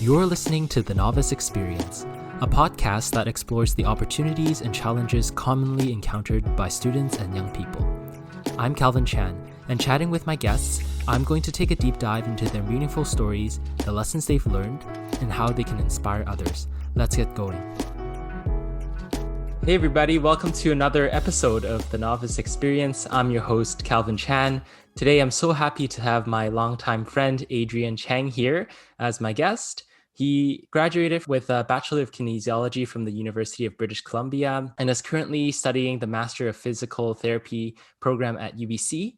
You're listening to The Novice Experience, a podcast that explores the opportunities and challenges commonly encountered by students and young people. I'm Calvin Chan, and chatting with my guests, I'm going to take a deep dive into their meaningful stories, the lessons they've learned, and how they can inspire others. Let's get going. Hey everybody, welcome to another episode of The Novice Experience. I'm your host, Calvin Chan. Today, I'm so happy to have my longtime friend, Adrian Cheng, here as my guest. He graduated with a Bachelor of Kinesiology from the University of British Columbia and is currently studying the Master of Physical Therapy program at UBC.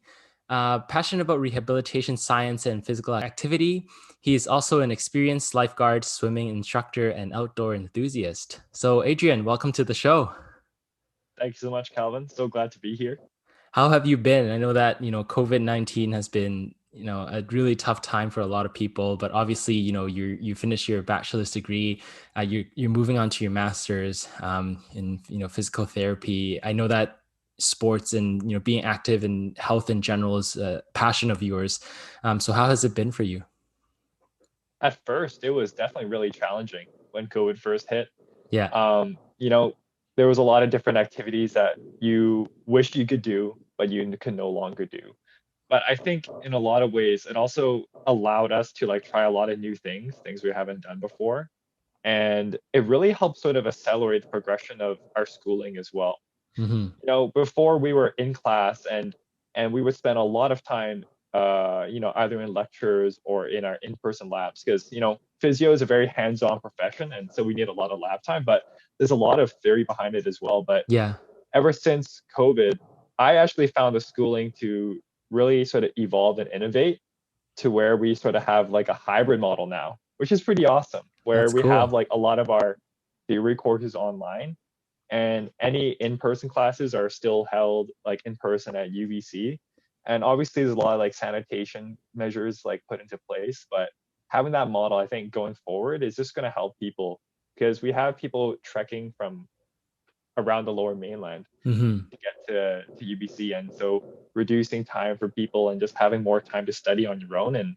Passionate about rehabilitation science and physical activity, he is also an experienced lifeguard, swimming instructor, and outdoor enthusiast. So, Adrian, welcome to the show. Thank you so much, Calvin. So glad to be here. How have you been? I know that, COVID-19 has been, a really tough time for a lot of people, but obviously, you finished your bachelor's degree, you're moving on to your master's in, physical therapy. I know that sports and, being active and health in general is a passion of yours. So how has it been for you? At first, it was definitely really challenging when COVID first hit. Yeah. There was a lot of different activities that you wished you could do, but you could no longer do. But I think in a lot of ways, it also allowed us to try a lot of new things we haven't done before. And it really helped sort of accelerate the progression of our schooling as well. Before we were in class and we would spend a lot of time either in lectures or in our in-person labs, because physio is a very hands-on profession, and so we need a lot of lab time, but there's a lot of theory behind it as well. But yeah, ever since COVID, I actually found the schooling to really sort of evolve and innovate to where we sort of have a hybrid model now, which is pretty awesome, where that's we cool. have a lot of our theory courses online, and any in-person classes are still held in person at UBC. And obviously there's a lot of sanitation measures put into place, but having that model, I think going forward is just going to help people, because we have people trekking from around the lower mainland to get to UBC. And so reducing time for people and just having more time to study on your own and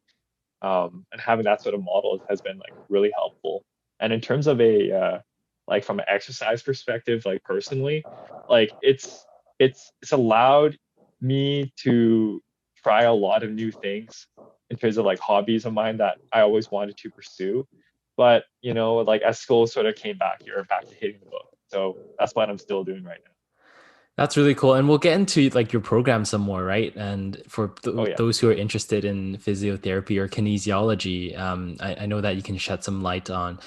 having that sort of model has been really helpful. And in terms of a from an exercise perspective, personally, it's allowed me to try a lot of new things in terms of hobbies of mine that I always wanted to pursue. But as school sort of came back, you're back to hitting the book. So that's what I'm still doing right now. That's really cool. And we'll get into your program some more, right? And for those who are interested in physiotherapy or kinesiology, I know that you can shed some light on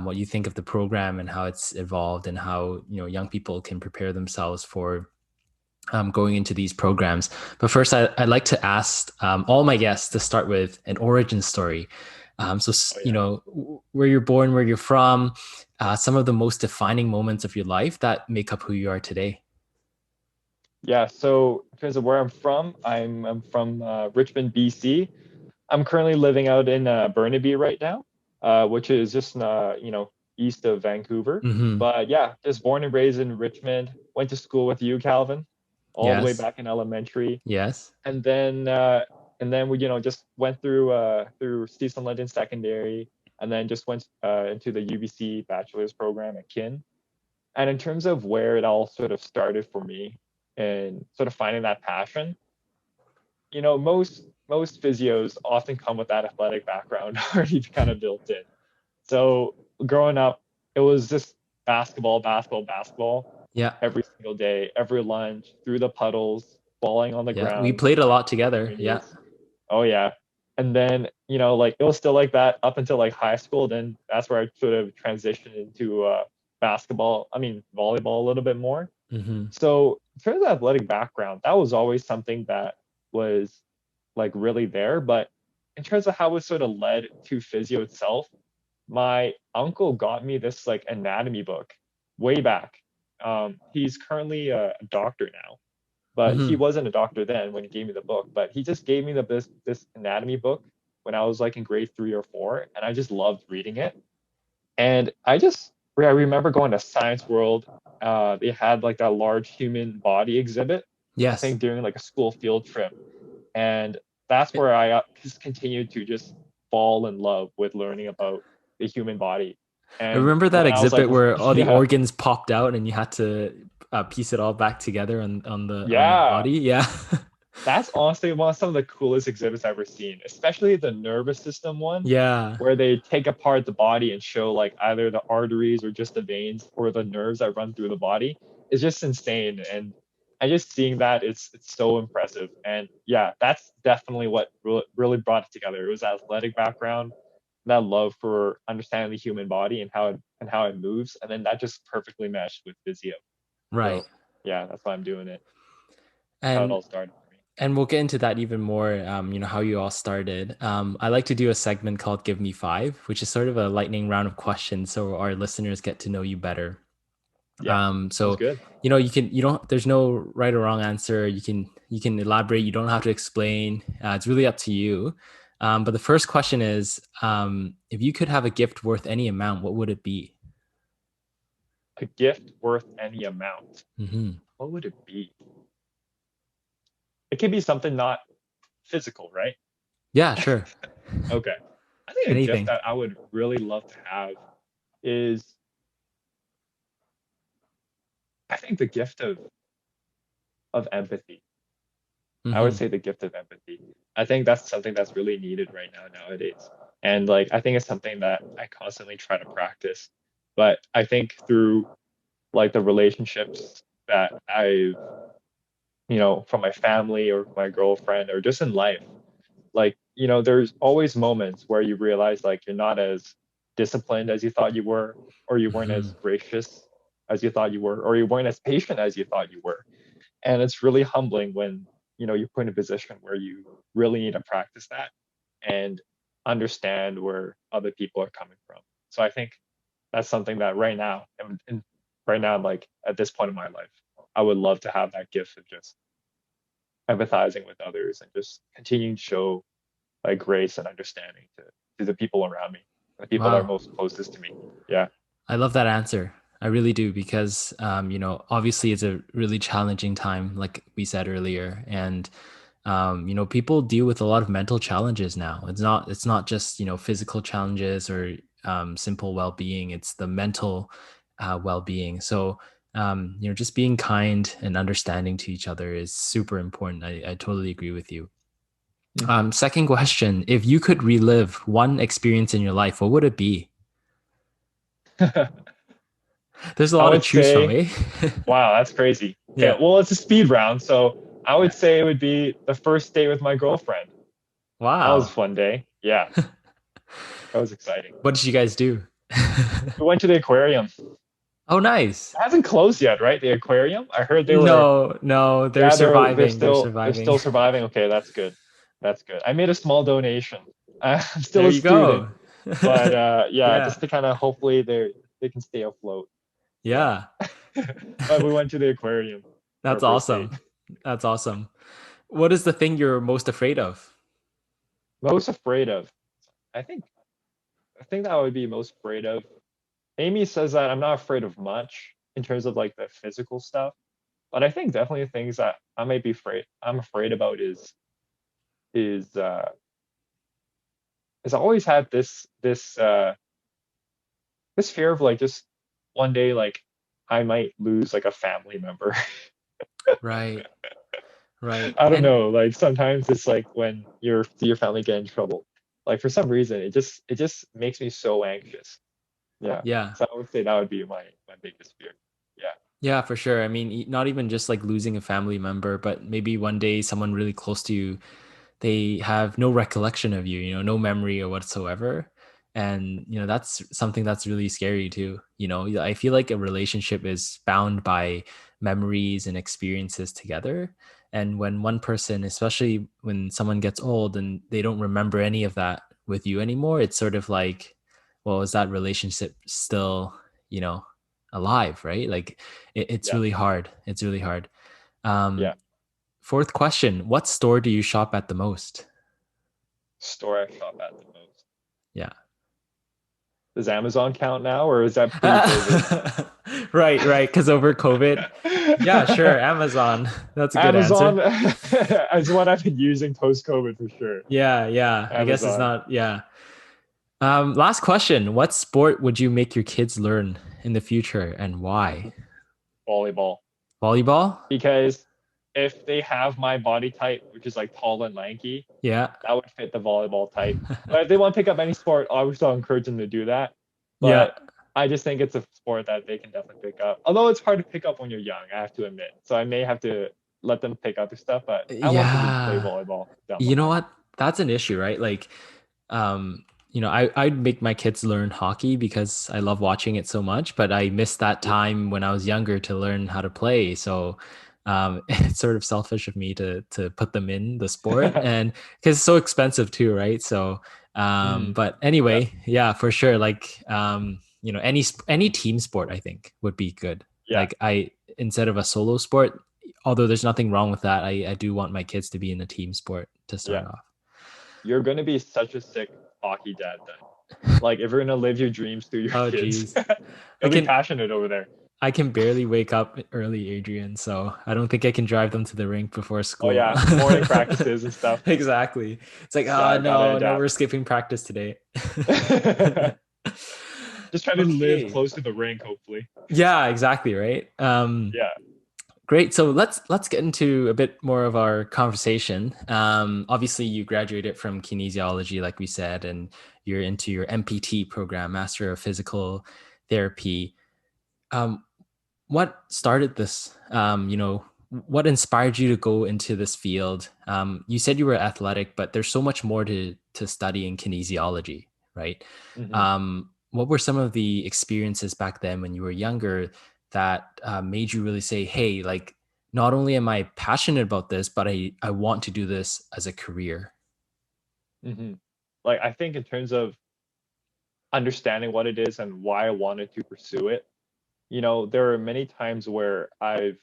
what you think of the program and how it's evolved and how, young people can prepare themselves for going into these programs. But first, I'd like to ask all my guests to start with an origin story. Where you're born, where you're from, some of the most defining moments of your life that make up who you are today. Yeah, so in terms of where I'm from, I'm from Richmond, BC. I'm currently living out in Burnaby right now, which is just east of Vancouver. But yeah, just born and raised in Richmond. Went to school with you, Calvin, all the way back in elementary. Yes. And then we just went through Stephen London Secondary, and then just went into the UBC bachelor's program at Kin. And in terms of where it all sort of started for me and sort of finding that passion, most physios often come with that athletic background already kind of built in. So growing up, it was just basketball. Yeah. Every single day, every lunch, through the puddles, falling on the ground. We played a lot together. Yeah. Oh yeah. And then, it was still like that up until high school. Then that's where I sort of transitioned into volleyball a little bit more. So in terms of athletic background, that was always something that was really there. But in terms of how it sort of led to physio itself, my uncle got me this anatomy book way back. He's currently a doctor now, but he wasn't a doctor then when he gave me the book. But he just gave me this anatomy book when I was in grade 3 or 4, and I just loved reading it. And I remember going to Science World. They had that large human body exhibit. Yes. I think during a school field trip, and that's where I just continued to just fall in love with learning about the human body. I And remember that when I was like, exhibit where all the yeah, organs popped out and you had to piece it all back together on the yeah, body. Yeah. that's honestly one of some of the coolest exhibits I've ever seen, especially the nervous system one, Yeah. where they take apart the body and show like either the arteries or just the veins or the nerves that run through the body. It's just insane. And just seeing that, it's so impressive. And yeah, that's definitely what really brought it together. It was that athletic background, that love for understanding the human body and how it moves, and then that just perfectly meshed with physio. Right. So yeah, that's why I'm doing it. That's how it And all started for me. we'll get into that even more, how you all started. I like to do a segment called Give Me Five, which is sort of a lightning round of questions so our listeners get to know you better. Yeah, sounds So, good. you don't, there's no right or wrong answer. You can elaborate. You don't have to explain. It's really up to you. But the first question is, if you could have a gift worth any amount, what would it be? A gift worth any amount. Hmm. What would it be? It could be something not physical, right? Yeah, sure. Okay. I think a gift Anything. that I would really love to have is, I think the gift of empathy. I would Hmm. say the gift of empathy. I think that's something that's really needed right now nowadays. And like I think it's something that I constantly try to practice. But I think through like the relationships that I've, from my family or my girlfriend or just in life, like, there's always moments where you realize like you're not as disciplined as you thought you were, or you weren't as Hmm. gracious as you thought you were, or you weren't as patient as you thought you were. And it's really humbling when, you're put in a position where you really need to practice that and understand where other people are coming from. So I think that's something that right now, and right now, like at this point in my life, I would love to have that gift of just empathizing with others and just continuing to show like grace and understanding to the people around me, the people that are Wow. most closest to me. Yeah. I love that answer. I really do because, obviously it's a really challenging time, like we said earlier, and people deal with a lot of mental challenges now. It's not just physical challenges or simple well being. It's the mental well being. So just being kind and understanding to each other is super important. I totally agree with you. Mhm. Second question: if you could relive one experience in your life, what would it be? There's a I lot to would choose from, say, eh? wow, that's crazy. Okay, Yeah. well, it's a speed round, so I would Yeah. say it would be the first date with my girlfriend. That was a Wow. fun day. Yeah, that was exciting. What did you guys do? We went to the aquarium. It Oh, nice. hasn't closed yet, right? The aquarium. I heard they were, No, no, they're yeah, they're surviving. They're still they're surviving. still surviving. Okay, that's good. That's good. I made a small donation. I'm still There a you student, go. but yeah, just Yeah. to kind of hopefully they can stay afloat. Yeah. Yeah. But we went to the aquarium for our That's first date. awesome. That's awesome. What is the thing you're most afraid of? Most afraid of. I think I think that I would be most afraid of. Amy says that I'm not afraid of much in terms of like the physical stuff, but I think definitely things that I'm afraid about is is I always had this fear of like just one day like I might lose like a family member. Right. Right. I don't And know, like sometimes it's like when your family get in trouble. Like for some reason it just makes me so anxious. Yeah. yeah. So I would say that would be my biggest fear. Yeah. Yeah, for sure. I mean, not even just like losing a family member, but maybe one day someone really close to you, they have no recollection of you, no memory or whatsoever. And, that's something that's really scary too. I feel like a relationship is bound by memories and experiences together. And when one person, especially when someone gets old and they don't remember any of that with you anymore, it's sort of like, well, is that relationship still, you know, alive, right? Like it's Yeah. really hard. It's really hard. Um, Yeah. Fourth question: what store do you shop at the most? Store I shop at the most. Yeah. Does Amazon count now or is that pre-COVID? Right, right. Because over COVID. Yeah, sure. Amazon. That's a good answer. Amazon is what I've been using post-COVID for sure. Yeah, yeah. I guess it's Amazon. not. Yeah. Last question. What sport would you make your kids learn in the future and why? Volleyball. Volleyball? Because if they have my body type, which is like tall and lanky, Yeah. that would fit the volleyball type. But if they want to pick up any sport, obviously I'll encourage them to do that. Yeah. But I just think it's a sport that they can definitely pick up. Although it's hard to pick up when you're young, I have to admit. So I may have to let them pick other stuff, but I want them to play Yeah. volleyball down the You know line. what? That's an issue, right? Like, I'd make my kids learn hockey because I love watching it so much, but I missed that Yeah. time when I was younger to learn how to play. So, it's sort of selfish of me to put them in the sport and because it's so expensive too, right? So, Mm, but yeah. anyway, yeah, for sure. Like, any team sport I think would be good. Yeah. Like instead of a solo sport, although there's nothing wrong with that, I do want my kids to be in a team sport to start Yeah. off. You're gonna be such a sick hockey dad then. Like if you're gonna live your dreams through your Oh kids, geez. I you'll be can passionate over there. I can barely wake up early, Adrian, so I don't think I can drive them to the rink before Oh school. yeah, morning practices and stuff. Exactly. It's like, Yeah, oh I gotta no, we're adapt. skipping practice today. Just try to live Okay. close to the rink, hopefully. Yeah, exactly, right? Yeah. Great. So let's get into a bit more of our conversation. Obviously, you graduated from kinesiology, like we said, and you're into your MPT program, Master of Physical Therapy. Um, what started this? What inspired you to go into this field? You said you were athletic, but there's so much more to study in kinesiology, right? Hmm. What were some of the experiences back then when you were younger that made you really say, "Hey, like, not only am I passionate about this, but I want to do this as a career." Hmm. Like I think in terms of understanding what it is and why I wanted to pursue it, there are many times where I've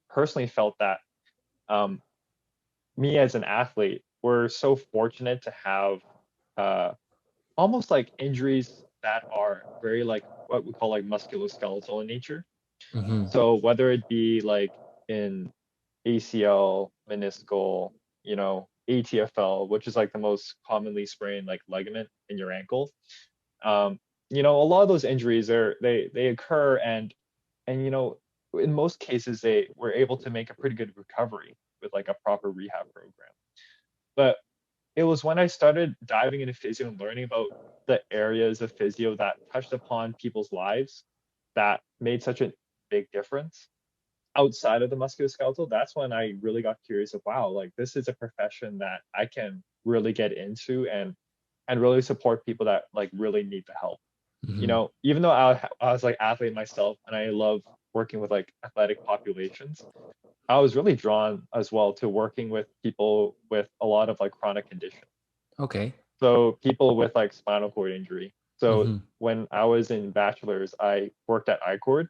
personally felt that um, me as an athlete, we're so fortunate to have uh, almost like injuries that are very like what we call like musculoskeletal in nature. Hmm. So whether it be like in ACL, meniscal, ATFL, which is like the most commonly sprained like ligament in your ankle. Um, a lot of those injuries they occur and in most cases they were able to make a pretty good recovery with like a proper rehab program. But it was when I started diving into physio and learning about the areas of physio that touched upon people's lives that made such a big difference outside of the musculoskeletal. That's when I really got curious of wow, like this is a profession that I can really get into and really support people that like really need the help. Hmm. Even though I was like athlete myself and I love working with like athletic populations, I was really drawn as well to working with people with a lot of like chronic conditions. Okay. So people with like spinal cord injury. So Hmm. when I was in bachelor's, I worked at ICORD,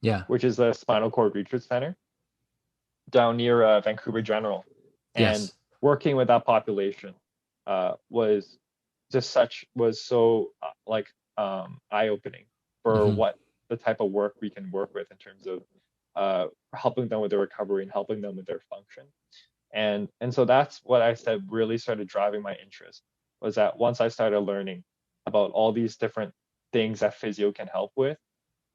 Yeah. which is a spinal cord research center down near Vancouver General. And Yes. working with that population was was so like eye-opening for Hmm. what the type of work we can work with in terms of helping them with their recovery and helping them with their function. And so that's what I said really started driving my interest was that once I started learning about all these different things that physio can help with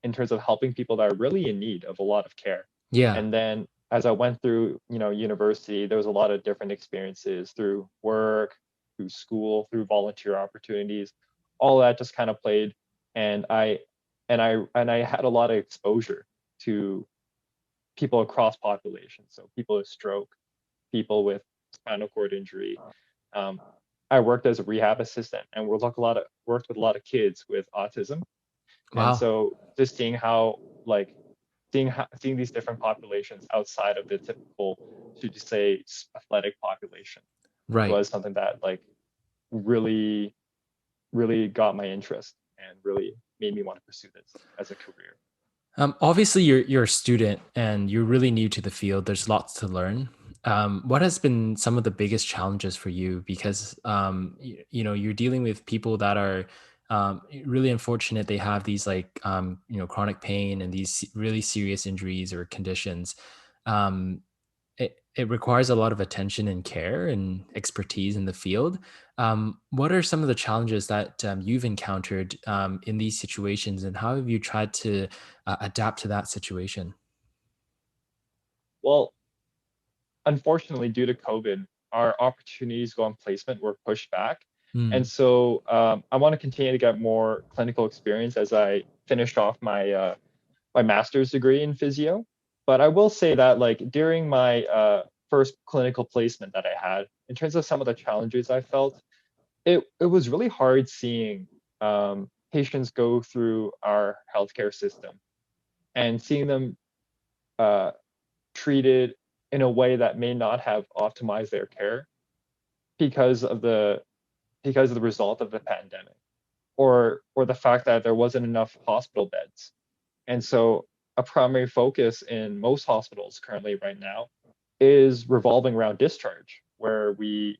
in terms of helping people that are really in need of a lot of care. Yeah. And then as I went through, university, there was a lot of different experiences through work, through school, through volunteer opportunities. All that just kind of played and I had a lot of exposure to people across populations. So people with stroke, people with spinal cord injury. Um, I worked as a rehab assistant and worked with a lot of kids with autism. And Wow. so just seeing how like seeing these different populations outside of the typical, should you say, athletic population Right. was something that like really, really got my interest and really made me want to pursue this as a career. Obviously, you're a student and you're really new to the field. There's lots to learn. What has been some of the biggest challenges for you? Because you're dealing with people that are really unfortunate. They have these like chronic pain and these really serious injuries or conditions. Um, it requires a lot of attention and care and expertise in the field. What are some of the challenges that you've encountered in these situations, and how have you tried to adapt to that situation? Well, unfortunately, due to COVID, our opportunities to go on placement were pushed back. And Mm. so I want to continue to get more clinical experience as I finish off my master's degree in physio. But I will say that like during my first clinical placement that I had, in terms of some of the challenges I felt, it was really hard seeing patients go through our healthcare system and seeing them uh, treated in a way that may not have optimized their care because of the result of the pandemic or the fact that there wasn't enough hospital beds. And so a primary focus in most hospitals currently right now is revolving around discharge, where we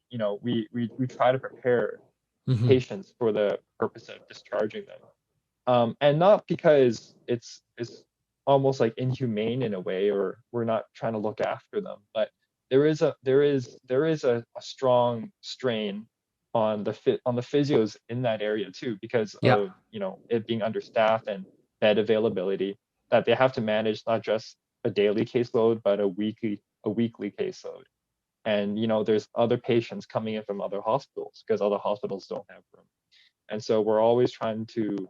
try to prepare Hmm. patients for the purpose of discharging them. And not because it's almost like inhumane in a way, or we're not trying to look after them, but there is a strong strain on the physios in that area too, because Yeah. of it being understaffed and bed availability, that they have to manage not just a daily caseload but a weekly caseload. And there's other patients coming in from other hospitals because other hospitals don't have room. And so we're always trying to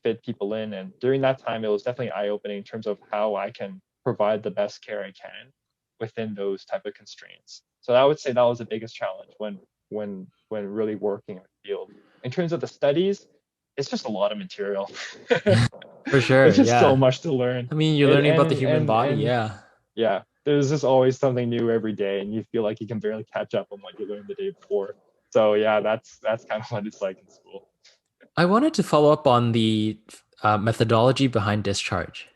fit people in. And during that time, it was definitely eye-opening in terms of how I can provide the best care I can within those type of constraints. So I would say that was the biggest challenge when really working in the field. In terms of the studies, it's just a lot of material. For There's sure. just so Yeah. much to learn. I mean, you're And learning about the and human and body. and Yeah. yeah, there's just always something new every day, and you feel like you can barely catch up on what you learned the day before. So yeah, that's kind of what it's like in school. I wanted to follow up on the methodology behind discharge.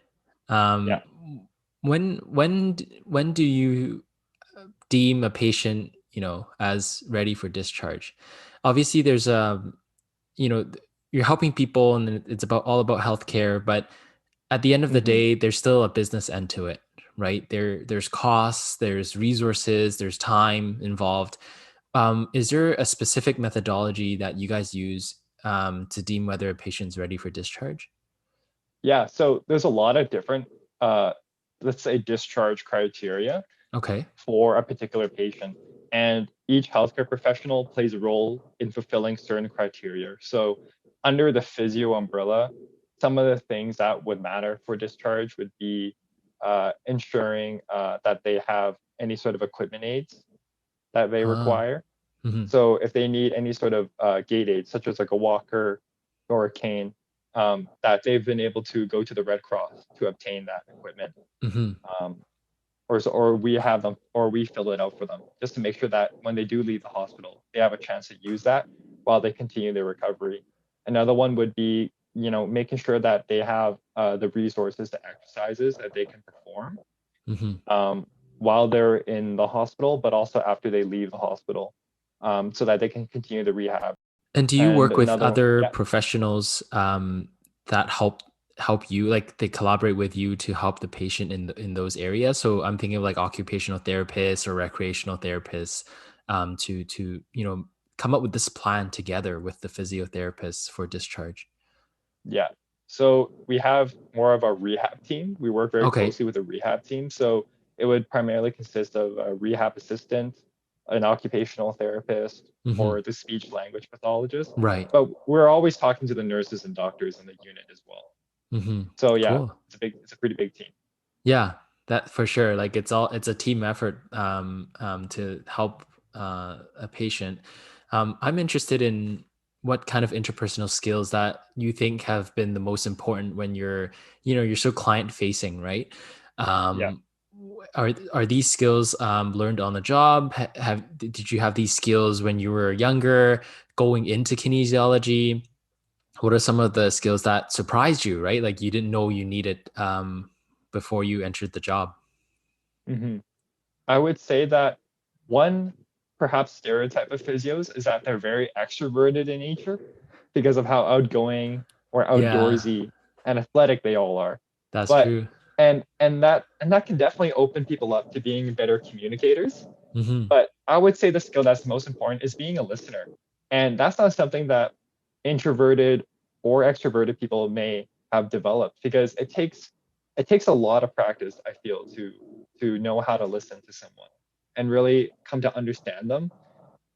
Yeah. Um, when do you deem a patient, as ready for discharge? Obviously, there's you know, you're helping people, and it's about all about healthcare, but at the end of the hmm day, there's still a business end to it, right? There's costs, there's resources, there's time involved. Is there a specific methodology that you guys use to deem whether a patient's ready for discharge? Yeah, so there's a lot of different, uh, let's say, discharge criteria Okay. for a particular patient, and each healthcare professional plays a role in fulfilling certain criteria. So, under the physio umbrella, some of the things that would matter for discharge would be ensuring that they have any sort of equipment aids that they Ah. require. Hmm. So if they need any sort of gait aid, such as like a walker or a cane, that they've been able to go to the Red Cross to obtain that equipment, Hmm. um, or we have them, or we fill it out for them, just to make sure that when they do leave the hospital, they have a chance to use that while they continue their recovery. Another one would be, making sure that they have the resources to exercises that they can perform Hmm. um, while they're in the hospital, but also after they leave the hospital, so that they can continue the rehab. And do you And work with another one, other yeah, professionals that help you, like they collaborate with you to help the patient in those areas? So I'm thinking of like occupational therapists or recreational therapists to come up with this plan together with the physiotherapists for discharge. yeah. So we have more of a rehab team. We work very Okay. closely with a rehab team. So it would primarily consist of a rehab assistant, an occupational therapist, Hmm. or the speech language pathologist. Right. But we're always talking to the nurses and doctors in the unit as well. Hmm. So yeah, Cool. it's a pretty big team. Yeah, that for sure. Like it's a team effort to help a patient. I'm interested in what kind of interpersonal skills that you think have been the most important when you're so client facing, right? Yeah. Um, are these skills learned on the job? Did you have these skills when you were younger, going into kinesiology? What are some of the skills that surprised you, right? Like you didn't know you needed before you entered the job. hmm I would say that one perhaps stereotype of physios is that they're very extroverted in nature because of how outgoing or Yeah, outdoorsy and athletic they all are. that's But true. And that can definitely open people up to being better communicators. Hmm. But I would say the skill that's most important is being a listener. And that's not something that introverted or extroverted people may have developed, because it takes a lot of practice, I feel, to know how to listen to someone and really come to understand them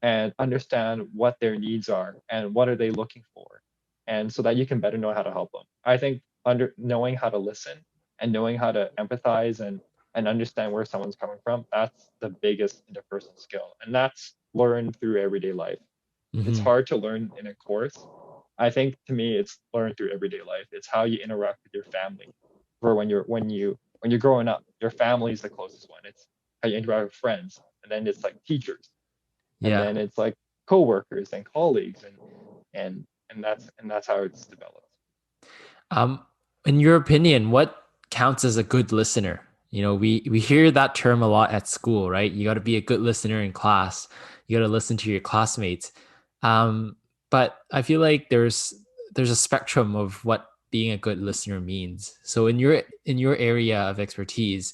and understand what their needs are and what are they looking for, and so that you can better know how to help them. I think under knowing how to listen and knowing how to empathize and understand where someone's coming from, that's the biggest interpersonal skill, and that's learned through everyday life. It's Hmm. hard to learn in a course. I think to me it's learned through everyday life. It's how you interact with your family. Or when you're growing up, your family is the closest one. It's how you interact with friends, and then it's like teachers, and Yeah. then it's like coworkers and colleagues, and that's how it's developed. Um, in your opinion, what counts as a good listener? We hear that term a lot at school, right? You got to be a good listener in class. You got to listen to your classmates. Um, but I feel like there's a spectrum of what being a good listener means. So in your area of expertise,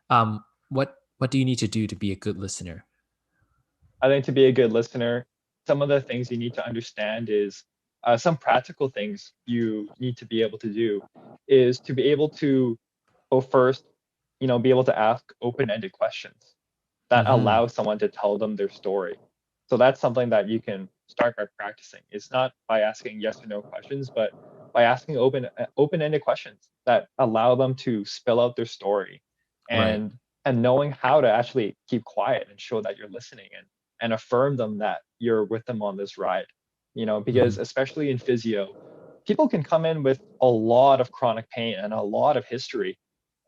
what do you need to do to be a good listener? I think to be a good listener, some of the things you need to understand is some practical things you need to be able to do is to be able to, well, first, be able to ask open-ended questions that Hmm. allow someone to tell them their story. So that's something that you can start by practicing. It's not by asking yes or no questions, but by asking open-ended questions that allow them to spill out their story, Right. and knowing how to actually keep quiet and show that you're listening, and affirm them that you're with them on this ride. Because Hmm. especially in physio, people can come in with a lot of chronic pain and a lot of history,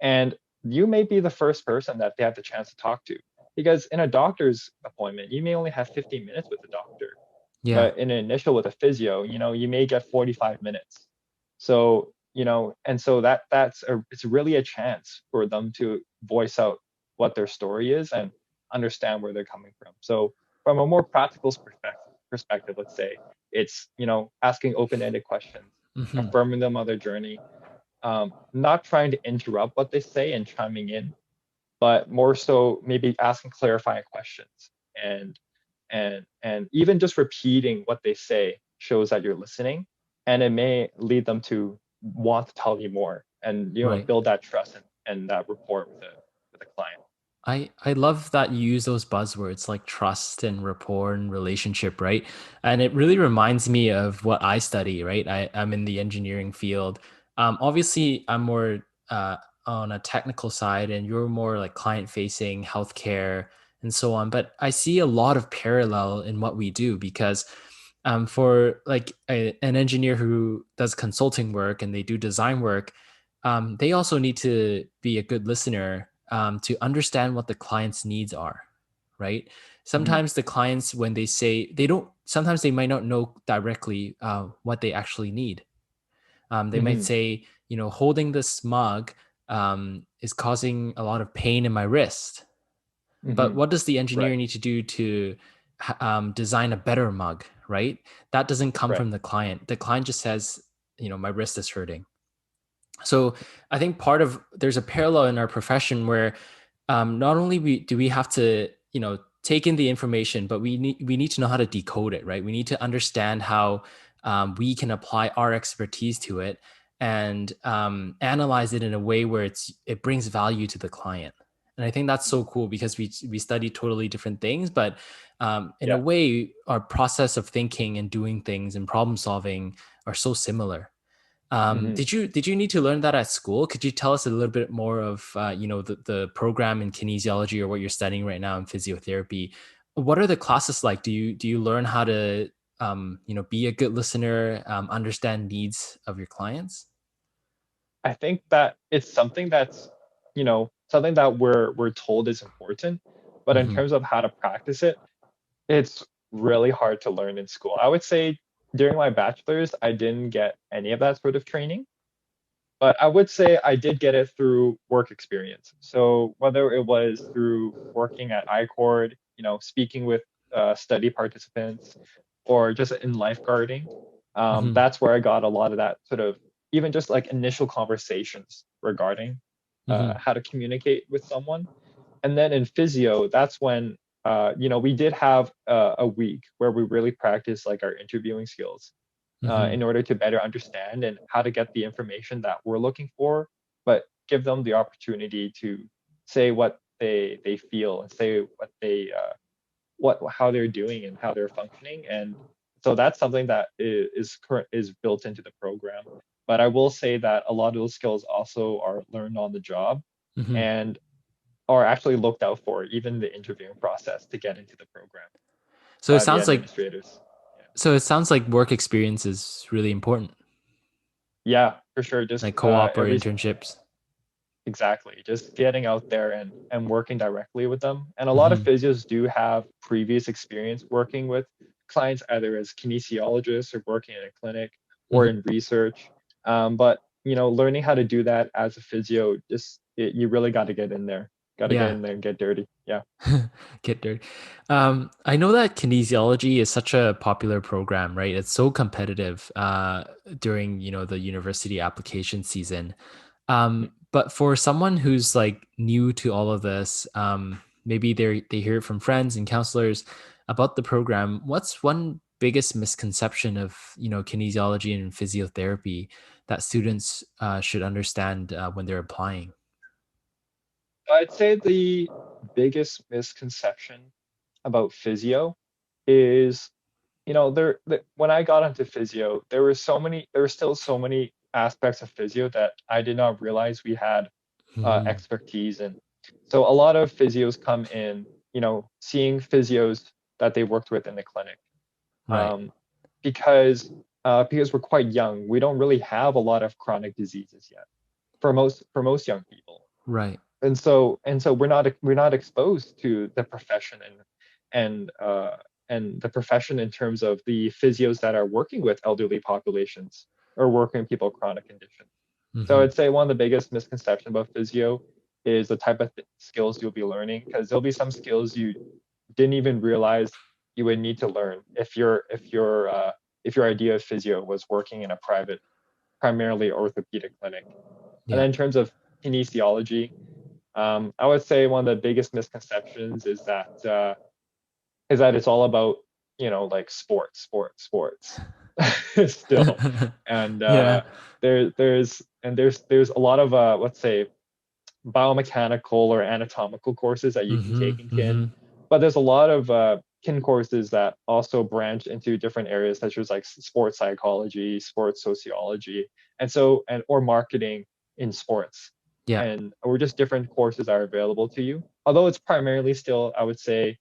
and you may be the first person that they have the chance to talk to, because in a doctor's appointment you may only have 15 minutes with the doctor, Yeah. but in an initial with a physio, you may get 45 minutes. So and so it's really a chance for them to voice out what their story is and understand where they're coming from. So from a more practical perspective, let's say it's asking open-ended questions, Hmm. affirming them on their journey, not trying to interrupt what they say and chiming in, but more so maybe asking clarifying questions, and even just repeating what they say shows that you're listening, and it may lead them to want to tell you more, and Right. build that trust and that rapport with a client. I love that you use those buzzwords like trust and rapport and relationship, right? And it really reminds me of what I study, right? I'm in the engineering field. Obviously, I'm more on a technical side, and you're more like client facing, healthcare, and so on. But I see a lot of parallel in what we do because for like an engineer who does consulting work and they do design work, they also need to be a good listener to understand what the client's needs are, right? Hmm. Sometimes the clients, when they say they don't, sometimes they might not know directly what they actually need. They might Hmm. say, holding this mug is causing a lot of pain in my wrist. But Hmm. what does the engineer Right. need to do to design a better mug, right? That doesn't come Right. from the client. The client just says, my wrist is hurting. So I think part of there's a parallel in our profession where not only do we have to take in the information, but we need to know how to decode it, right? We need to understand how we can apply our expertise to it and analyze it in a way where it brings value to the client. And I think that's so cool because we study totally different things, but in a Yeah. way, our process of thinking and doing things and problem solving are so similar. Hmm. Did you need to learn that at school? Could you tell us a little bit more of the program in kinesiology or what you're studying right now in physiotherapy? What are the classes like? Do you learn how to be a good listener, understand needs of your clients? I think that it's something that's something that we're told is important, but in Hmm. terms of how to practice it, it's really hard to learn in school. I would say during my bachelor's, I didn't get any of that sort of training, but I would say I did get it through work experience. So whether it was through working at iCord, speaking with study participants, or just in lifeguarding, Hmm. that's where I got a lot of that sort of, even just like initial conversations regarding. Hmm. how to communicate with someone. And then in physio, that's when we did have a week where we really practiced like our interviewing skills Hmm. in order to better understand and how to get the information that we're looking for, but give them the opportunity to say what they feel and say what they what how they're doing and how they're functioning. And so that's something that is built into the program. But I will say that a lot of those skills also are learned on the job Hmm. and are actually looked out for even the interviewing process to get into the program So it by the sounds like administrators. so it sounds like work experience is really important, Yeah, for sure. Just like co-op or every internships. exactly, just getting out there and working directly with them. And a lot of Hmm. physios do have previous experience working with clients, either as kinesiologists or working in a clinic or Hmm. in research. But learning how to do that as a physio, you really got to get in there. Got to get Yeah. in there and get dirty. Yeah. Get dirty. I know that kinesiology is such a popular program, right? It's so competitive during, the university application season. But for someone who's like new to all of this, maybe they hear it from friends and counselors about the program. What's one biggest misconception of, kinesiology and physiotherapy that students should understand when they're applying? I'd say the biggest misconception about physio is when I got into physio, there were still so many aspects of physio that I did not realize we had Hmm. expertise in. So a lot of physios come in, seeing physios that they worked with in the clinic, Right. um, because we're quite young, we don't really have a lot of chronic diseases yet for most young people, Right. and so we're not exposed to the profession and uh, and the profession in terms of the physios that are working with elderly populations or working with people with chronic conditions. So Hmm. I'd say one of the biggest misconceptions about physio is the type of skills you'll be learning, because there'll be some skills you didn't even realize you would need to learn if your idea of physio was working in a private, primarily orthopedic clinic. And Yeah. then in terms of kinesiology, I would say one of the biggest misconceptions is that it's all about like sports still, and Yeah. there's a lot of let's say biomechanical or anatomical courses that you can Hmm. take in kin, Hmm. but there's a lot of kin courses that also branch into different areas such as like sports psychology, sports sociology, or marketing in sports, Yeah. and or just different courses are available to you. Although it's primarily still, I would say,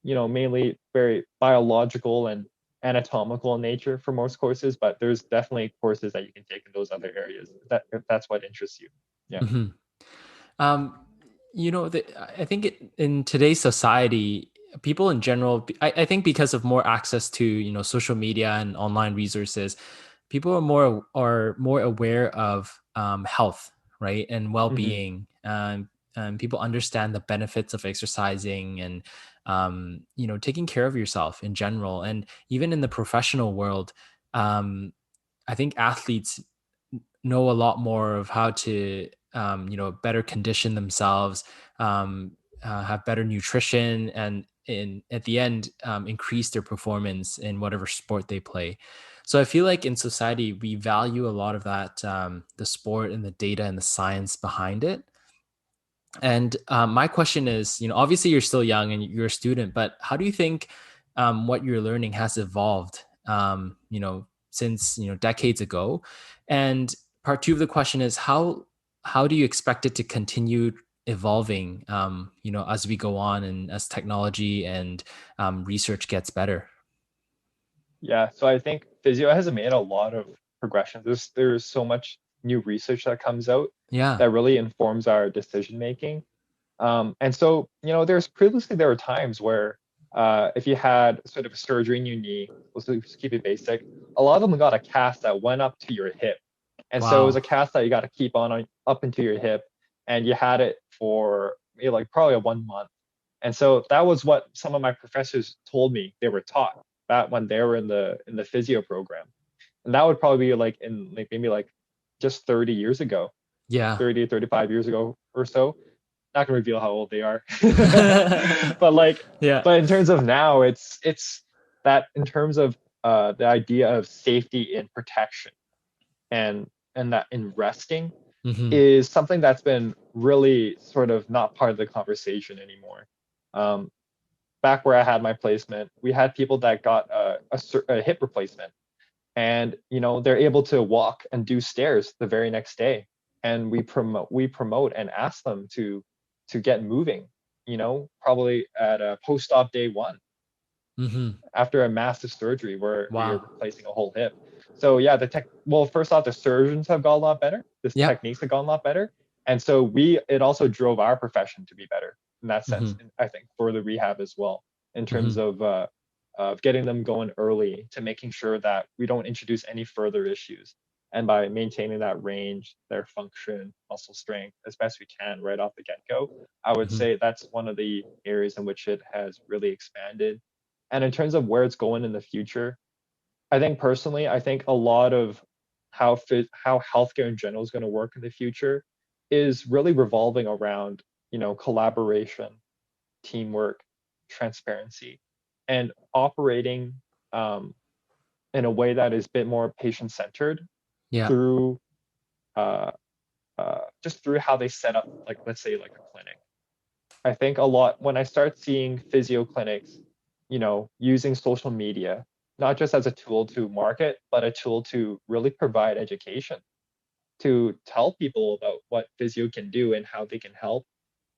mainly very biological and anatomical in nature for most courses, but there's definitely courses that you can take in those other areas if that's what interests you. Yeah. Hmm. Um, I think in today's society, people in general, I think because of more access to, social media and online resources, people are more aware of health, right, and Hmm. well-being. And people understand the benefits of exercising and taking care of yourself in general. And even in the professional world, um, I think athletes know a lot more of how to better condition themselves, have better nutrition, and at the end increase their performance in whatever sport they play. So I feel like in society we value a lot of that, the sport and the data and the science behind it. And my question is, obviously you're still young and you're a student, but how do you think what you're learning has evolved, since decades ago? And part two of the question is how do you expect it to continue evolving, as we go on and as technology and research gets better? Yeah, so I think physio has made a lot of progression. There's so much new research that comes out Yeah. that really informs our decision making. And so, there were times where if you had sort of a surgery in your knee, let's just keep it basic, a lot of them got a cast that went up to your hip. And so it was a Wow. cast that you got to keep on up into your hip, and you had it for like probably a 1 month. And so that was what some of my professors told me they were taught that when they were in the physio program. And that would probably be like in like maybe like just 30 years ago. Yeah. 30, 35 years ago or so. Not gonna reveal how old they are. But like, Yeah. but in terms of now, it's that in terms of the idea of safety and protection and that in resting Hmm. is something that's been really sort of not part of the conversation anymore. Um, Back where I had my placement, we had people that got a hip replacement, and they're able to walk and do stairs the very next day, and we promote and ask them to get moving. Probably at a post-op day one Hmm. after a massive surgery where you're Wow. replacing a whole hip. So yeah, well, first off, the surgeons have got a lot better. The Yeah. techniques have gotten a lot better. And so it also drove our profession to be better in that sense, Hmm. and I think for the rehab as well, in terms Hmm. of getting them going early to making sure that we don't introduce any further issues. And by maintaining that range, their function, muscle strength as best we can right off the get-go, I would Hmm. say that's one of the areas in which it has really expanded. And in terms of where it's going in the future, I think personally, I think a lot of how healthcare in general is going to work in the future is really revolving around, collaboration, teamwork, transparency, and operating um, in a way that is a bit more patient centered Yeah. through uh, just through how they set up, like let's say like a clinic. I think a lot when I start seeing physio clinics, using social media, not just as a tool to market, but a tool to really provide education, to tell people about what physio can do and how they can help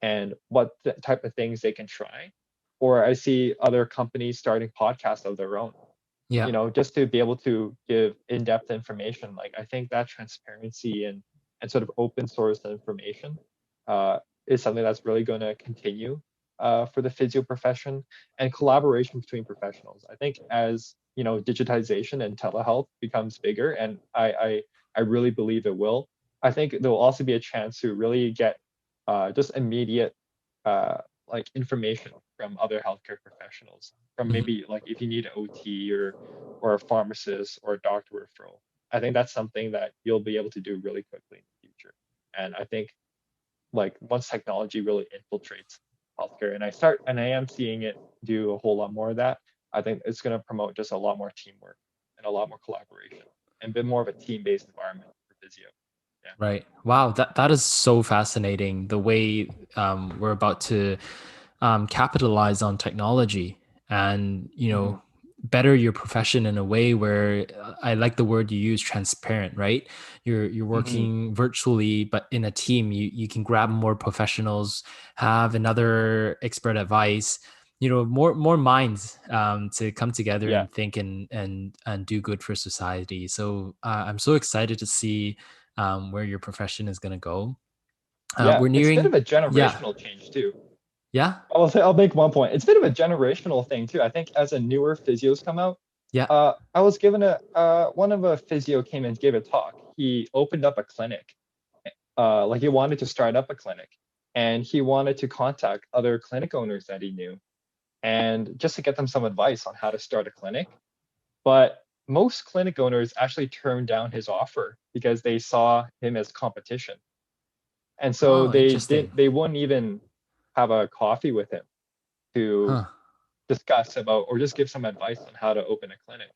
and what type of things they can try. Or I see other companies starting podcasts of their own, Yeah. just to be able to give in-depth information. Like I think that transparency and sort of open source information uh, is something that's really going to continue for the physio profession, and collaboration between professionals. I think as digitization and telehealth becomes bigger, and I really believe it will. I think there will also be a chance to really get just immediate uh, like information from other healthcare professionals, from Hmm. maybe like if you need an OT or a pharmacist or a doctor referral. I think that's something that you'll be able to do really quickly in the future. And I think like once technology really infiltrates healthcare, and I am seeing it do a whole lot more of that, I think it's going to promote just a lot more teamwork and a lot more collaboration and a bit more of a team-based environment for physio. Yeah. Right. Wow. That is so fascinating. The way we're about to capitalize on technology and Hmm. better your profession in a way where I like the word you use, transparent. Right. You're Hmm. working virtually, but in a team, you can grab more professionals, have another expert advice. More minds to come together Yeah. and think and do good for society. So I'm so excited to see where your profession is going to go. Yeah. We're It's a bit nearing, of a yeah, generational change too. yeah, I'll make one point. It's a bit of a generational thing too. I think as a newer physios come out, yeah. I was given one of a physio came and gave a talk. He opened up a clinic. Like he wanted to start up a clinic, and he wanted to contact other clinic owners that he knew, and just to get them some advice on how to start a clinic. But most clinic owners actually turned down his offer because they saw him as competition, and so Oh, interesting. they wouldn't even have a coffee with him to Huh. discuss about or just give some advice on how to open a clinic.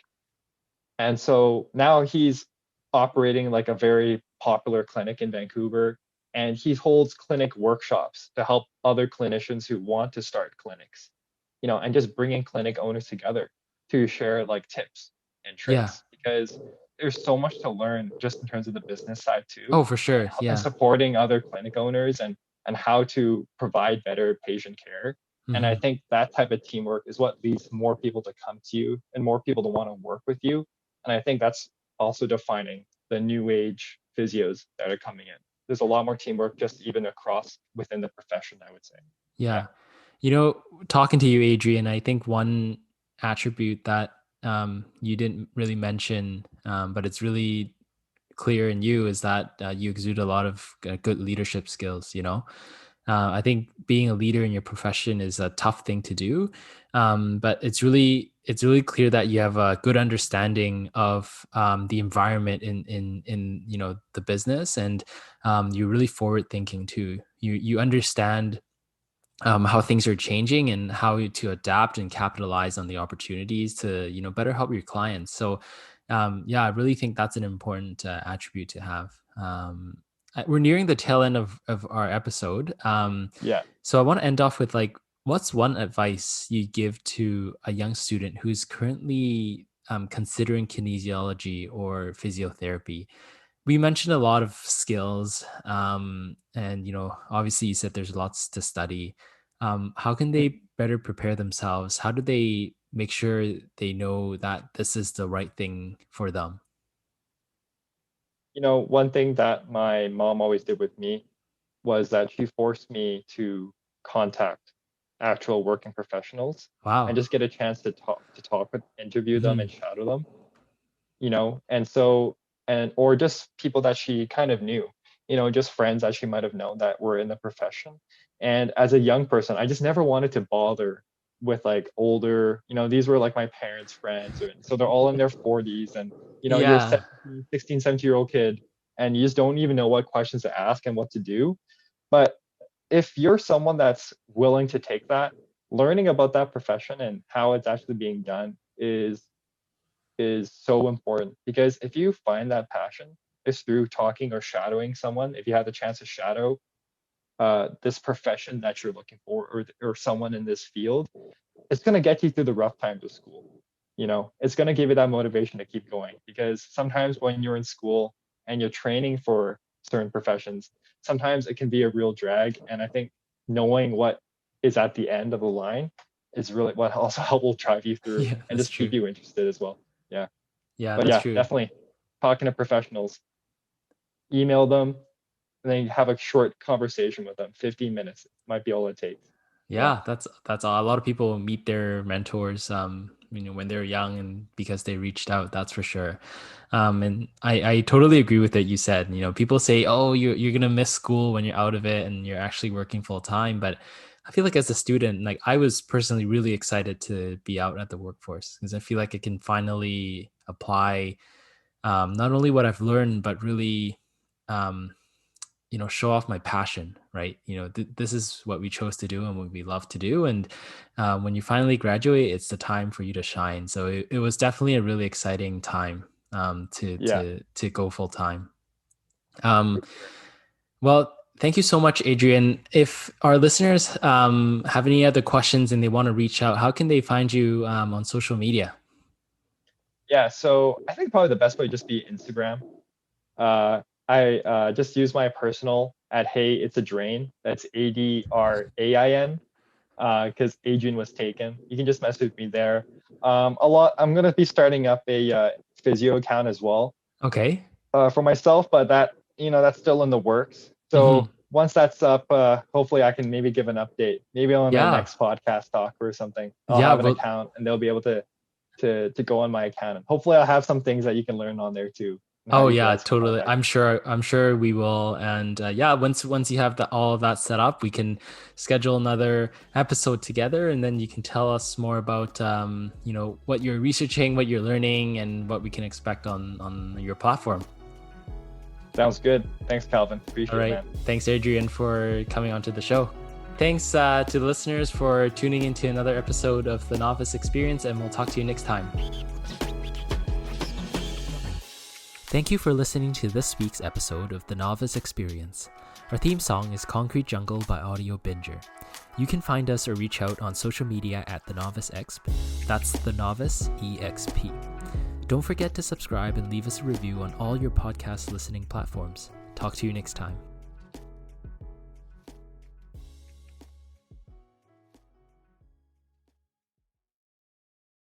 And so now he's operating like a very popular clinic in Vancouver, and he holds clinic workshops to help other clinicians who want to start clinics, and just bringing clinic owners together to share like tips and Yeah. tricks, because there's so much to learn just in terms of the business side too, Oh, for sure. and Yeah. supporting other clinic owners and how to provide better patient care. And I Hmm. think that type of teamwork is what leads more people to come to you and more people to want to work with you. And I think that's also defining the new age physios that are coming in. There's a lot more teamwork just even across within the profession, I would say. Yeah. Yeah. Talking to you, Adrian, I think one attribute that you didn't really mention, but it's really clear in you is that you exude a lot of good leadership skills. I think being a leader in your profession is a tough thing to do, but it's really clear that you have a good understanding of the environment in the business, and you're really forward thinking too. You understand how things are changing and how to adapt and capitalize on the opportunities to better help your clients. So yeah, I really think that's an important attribute to have. We're nearing the tail end of our episode, Yeah. so I want to end off with, like, what's one advice you give to a young student who's currently considering kinesiology or physiotherapy? We mentioned a lot of skills, and obviously you said there's lots to study. How can they better prepare themselves? How do they make sure they know that this is the right thing for them? One thing that my mom always did with me was that she forced me to contact actual working professionals and Wow. just get a chance to talk with, interview them and Mhm. shadow them, and so, and or just people that she kind of knew, just friends that she might have known that were in the profession. And as a young person, I just never wanted to bother with like older, these were like my parents' friends, and so they're all in their 40s, and you're a Yeah. 16, 17-year-old kid, and you just don't even know what questions to ask and what to do. But if you're someone that's willing to take that, learning about that profession and how it's actually being done is so important, because if you find that passion is through talking or shadowing someone, if you have the chance to shadow this profession that you're looking for, or someone in this field, it's going to get you through the rough times of school. It's going to give you that motivation to keep going, because sometimes when you're in school and you're training for certain professions, sometimes it can be a real drag. And I think knowing what is at the end of the line is really what also will drive you through Yeah, and that's just keep true. you interested as well. Yeah. Yeah, But that's yeah, true. definitely talking to professionals, email them, and then have a short conversation with them. 15 minutes might be all it takes. Yeah. Yeah, that's all. A lot of people meet their mentors, when they're young, and because they reached out, that's for sure. And I totally agree with it. You said, people say, oh, you're gonna miss school when you're out of it and you're actually working full time. But I feel like as a student, like, I was personally really excited to be out at the workforce, because I feel like I can finally apply not only what I've learned, but really um, show off my passion, right? This is what we chose to do and what we love to do. And when you finally graduate, it's the time for you to shine. So it was definitely a really exciting time to Yeah. go full time. Um, well, thank you so much, Adrian. If our listeners have any other questions and they want to reach out, how can they find you on social media? Yeah. So I think probably the best way would just be Instagram. I just use my personal at Hey It's a Drain. That's ADRAIN, because Adrian was taken. You can just message me there. I'm gonna be starting up a physio account as well, Okay. for myself, but that's still in the works. Hmm. So once that's up, hopefully I can maybe give an update, maybe on the Yeah. next podcast talk or something. I'll Yeah. have an Well, account and they'll be able to go on my account, and hopefully I'll have some things that you can learn on there too, and how oh you yeah, guys can totally. contact me. I'm sure we will. And yeah, once you have all of that set up, we can schedule another episode together, and then you can tell us more about what you're researching, what you're learning, and what we can expect on your platform. Sounds good. Thanks, Calvin. All Appreciate it, right. man. Thanks, Adrian, for coming onto the show. Thanks to the listeners for tuning into another episode of the Novice Experience, and we'll talk to you next time. Thank you for listening to this week's episode of The Novice Experience. Our theme song is Concrete Jungle by Audio Binger. You can find us or reach out on social media at The Novice Exp. That's The Novice EXP. Don't forget to subscribe and leave us a review on all your podcast listening platforms. Talk to you next time.